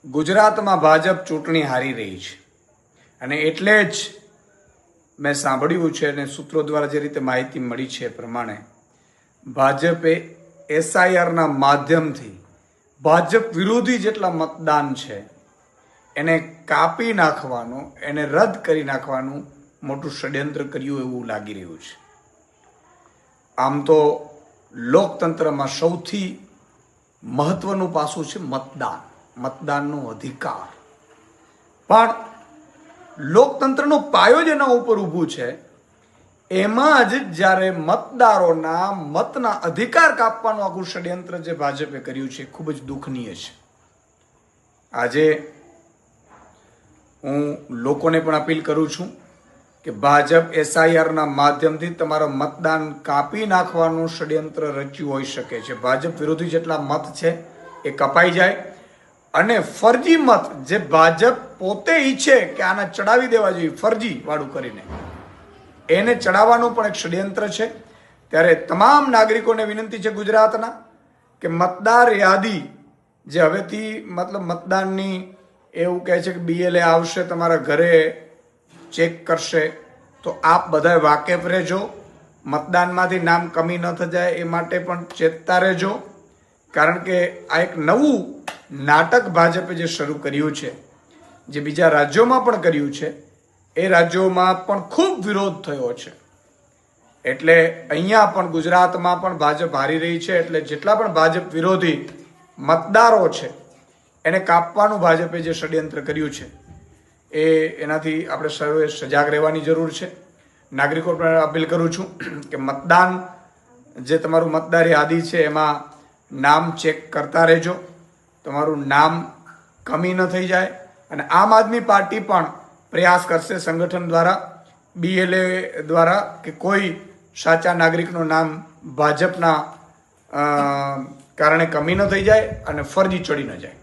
ગુજરાતમાં ભાજપ ચૂંટણી હારી રહી છે અને એટલે જ મેં સાંભળ્યું છે અને સૂત્રો દ્વારા જે રીતે માહિતી મળી છે એ પ્રમાણે ભાજપે એસઆઈઆરના માધ્યમથી ભાજપ વિરોધી જેટલા મતદાન છે એને કાપી નાખવાનું, એને રદ કરી નાખવાનું મોટું ષડયંત્ર કર્યું એવું લાગી રહ્યું છે. આમ તો લોકતંત્રમાં સૌથી મહત્વનું પાસું છે મતદાનનો અધિકાર. પણ લોકતંત્રનો પાયો જેના ઉપર ઊભું છે એમાં જ જ્યારે મતદારોના મતના અધિકાર કાપવાનું આખું ષડયંત્ર જે ભાજપે કર્યું છે ખૂબ જ દુઃખનીય છે. આજે હું લોકોને પણ અપીલ કરું છું કે ભાજપ એસઆઈઆરના માધ્યમથી તમારા મતદાન કાપી નાખવાનું ષડયંત્ર રચ્યું હોઈ શકે છે. ભાજપ વિરોધી જેટલા મત છે એ કપાઈ જાય અને ફરજી મત જે ભાજપ પોતે ઈચ્છે કે આને ચડાવી દેવા જોઈએ ફરજી વાળું કરીને એને ચડાવવાનું પણ એક ષડયંત્ર છે. ત્યારે તમામ નાગરિકોને વિનંતી છે ગુજરાતના કે મતદાર યાદી જે હવેથી મતદાનની એવું કહે છે કે BLA આવશે તમારા ઘરે ચેક કરશે, તો આપ બધા વાકેફ રહેજો. મતદાનમાંથી નામ કમી ન થઈ જાય એ માટે પણ ચેતતા રહેજો. કારણ કે આ એક નવું નાટક ભાજપે જે શરૂ કર્યું છે, જે બીજા રાજ્યોમાં પણ કર્યું છે, એ રાજ્યોમાં પણ ખૂબ વિરોધ થયો છે. એટલે અહીંયા પણ ગુજરાતમાં પણ ભાજપ હારી રહી છે. એટલે જેટલા પણ ભાજપ વિરોધી મતદારો છે એને કાપવાનું ભાજપે જે ષડયંત્ર કર્યું છે એનાથી આપણે સર્વે સજાગ રહેવાની જરૂર છે. નાગરિકો પણ અપીલ કરું છું કે મતદાન જે તમારું મતદાર યાદી છે એમાં નામ ચેક કરતા રહેજો, તમારું નામ કમી ન થઈ જાય. અને આમ આદમી પાર્ટી પણ પ્રયાસ કરશે સંગઠન દ્વારા, BLA દ્વારા, કે કોઈ સાચા નાગરિકનું નામ ભાજપના કારણે કમી ન થઈ જાય અને ફરજી ચડી ન જાય.